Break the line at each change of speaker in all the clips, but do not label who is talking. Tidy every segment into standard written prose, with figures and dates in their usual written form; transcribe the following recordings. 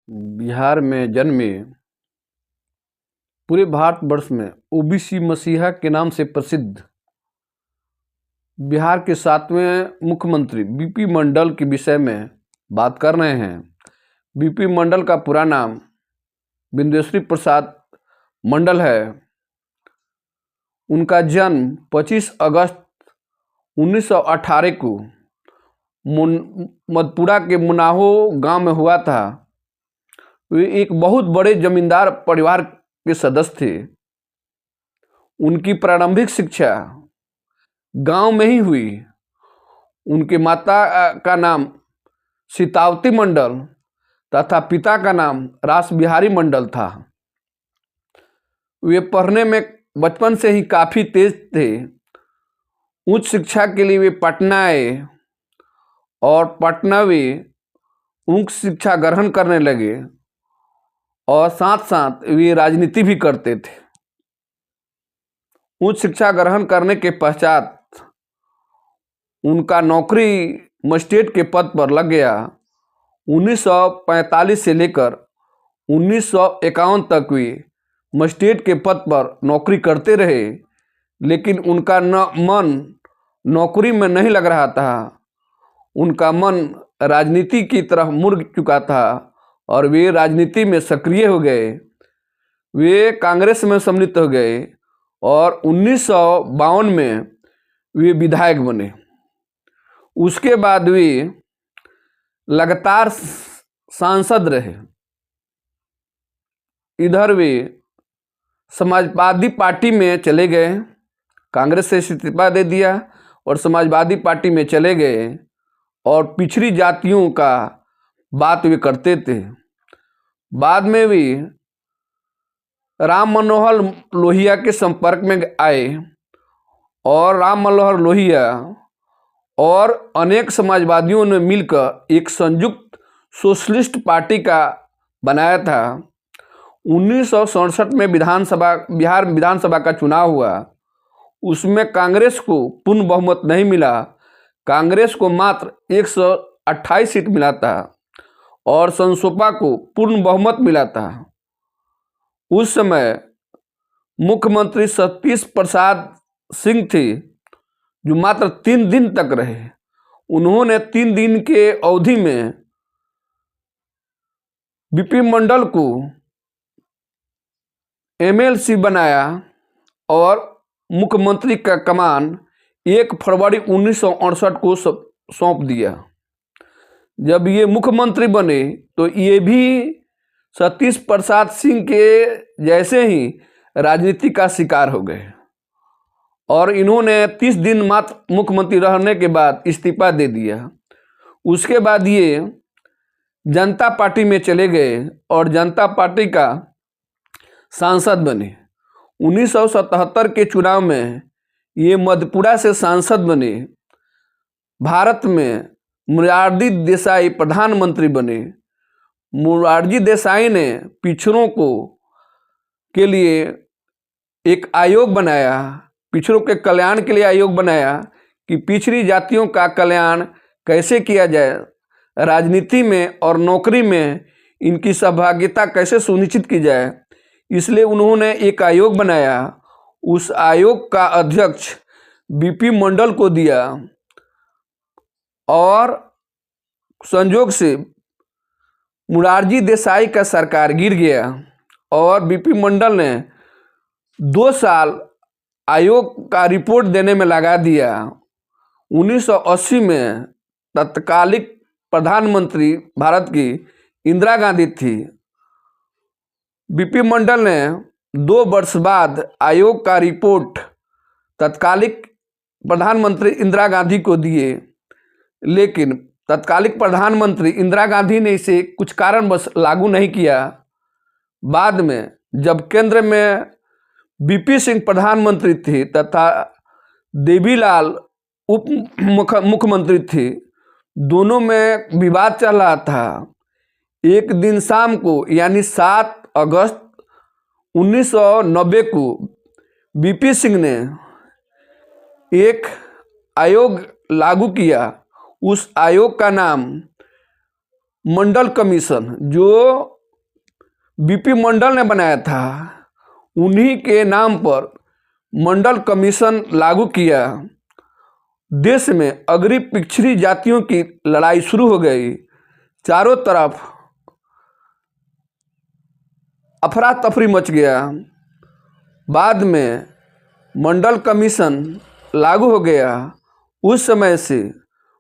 बिहार में जन्मे, पूरे भारतवर्ष में ओबीसी मसीहा के नाम से प्रसिद्ध बिहार के 7वें मुख्यमंत्री बीपी मंडल के विषय में बात कर रहे हैं। बीपी मंडल का पूरा नाम बिंदेश्वरी प्रसाद मंडल है। उनका जन्म 25 अगस्त 1918 को मधुपुरा के मुनाहो गांव में हुआ था। वे एक बहुत बड़े जमींदार परिवार के सदस्य थे। उनकी प्रारंभिक शिक्षा गांव में ही हुई। उनके माता का नाम सीतावती मंडल तथा पिता का नाम रासबिहारी मंडल था। वे पढ़ने में बचपन से ही काफ़ी तेज थे। उच्च शिक्षा के लिए वे पटना आए और पटना वे उच्च शिक्षा ग्रहण करने लगे और साथ साथ वे राजनीति भी करते थे। उच्च शिक्षा ग्रहण करने के पश्चात उनका नौकरी मजिस्ट्रेट के पद पर लग गया। 1945 से लेकर 1951 तक वे मजिस्ट्रेट के पद पर नौकरी करते रहे, लेकिन उनका मन नौकरी में नहीं लग रहा था। उनका मन राजनीति की तरफ मुड़ चुका था और वे राजनीति में सक्रिय हो गए। वे कांग्रेस में सम्मिलित हो गए और 1952 में वे विधायक बने। उसके बाद वे लगातार सांसद रहे। इधर वे समाजवादी पार्टी में चले गए, कांग्रेस से इस्तीफा दे दिया और समाजवादी पार्टी में चले गए और पिछड़ी जातियों का बात वे करते थे। बाद में वे राम मनोहर लोहिया के संपर्क में आए और राम मनोहर लोहिया और अनेक समाजवादियों ने मिलकर एक संयुक्त सोशलिस्ट पार्टी का बनाया था। 1967 में बिहार विधानसभा का चुनाव हुआ। उसमें कांग्रेस को पूर्ण बहुमत नहीं मिला। कांग्रेस को मात्र 128 सीट मिला था और संसोपा को पूर्ण बहुमत मिला था। उस समय मुख्यमंत्री सतीश प्रसाद सिंह थे, जो मात्र 3 दिन तक रहे। उन्होंने 3 दिन के अवधि में बीपी मंडल को एमएलसी बनाया और मुख्यमंत्री का कमान 1 फरवरी 1968 को सौंप दिया। जब ये मुख्यमंत्री बने तो ये भी सतीश प्रसाद सिंह के जैसे ही राजनीति का शिकार हो गए और इन्होंने 30 दिन मात्र मुख्यमंत्री रहने के बाद इस्तीफा दे दिया। उसके बाद ये जनता पार्टी में चले गए और जनता पार्टी का सांसद बने। 1977 के चुनाव में ये मधेपुरा से सांसद बने। भारत में मोरारजी देसाई प्रधानमंत्री बने। मोरारजी देसाई ने पिछड़ों के लिए एक आयोग बनाया, पिछड़ों के कल्याण के लिए आयोग बनाया कि पिछड़ी जातियों का कल्याण कैसे किया जाए, राजनीति में और नौकरी में इनकी सहभागिता कैसे सुनिश्चित की जाए। इसलिए उन्होंने एक आयोग बनाया। उस आयोग का अध्यक्ष बीपी मंडल को दिया और संयोग से मोरारजी देसाई का सरकार गिर गया और बीपी मंडल ने 2 साल आयोग का रिपोर्ट देने में लगा दिया। 1980 में तत्कालिक प्रधानमंत्री भारत की इंदिरा गांधी थी। बीपी मंडल ने 2 वर्ष बाद आयोग का रिपोर्ट तत्कालिक प्रधानमंत्री इंदिरा गांधी को दिए, लेकिन तत्कालिक प्रधानमंत्री इंदिरा गांधी ने इसे कुछ कारणवश लागू नहीं किया। बाद में जब केंद्र में बीपी सिंह प्रधानमंत्री थे तथा देवीलाल उप मुख्यमंत्री थे, दोनों में विवाद चल रहा था। एक दिन शाम को यानी 7 अगस्त 1990 को बीपी सिंह ने एक आयोग लागू किया। उस आयोग का नाम मंडल कमीशन, जो बीपी मंडल ने बनाया था। उन्हीं के नाम पर मंडल कमीशन लागू किया। देश में अगड़ी पिछड़ी जातियों की लड़ाई शुरू हो गई। चारों तरफ अफरा तफरी मच गया। बाद में मंडल कमीशन लागू हो गया। उस समय से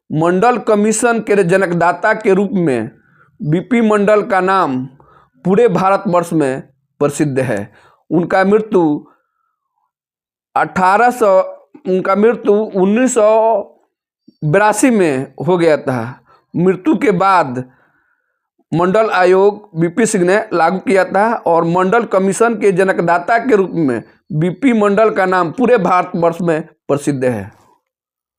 मंडल कमीशन के जनकदाता के रूप में बीपी मंडल का नाम पूरे भारतवर्ष में प्रसिद्ध है। उनका मृत्यु 1982 में हो गया था। मृत्यु के बाद मंडल आयोग बीपी सिंह ने लागू किया था और मंडल कमीशन के जनकदाता के रूप में बीपी मंडल का नाम पूरे भारतवर्ष में प्रसिद्ध है।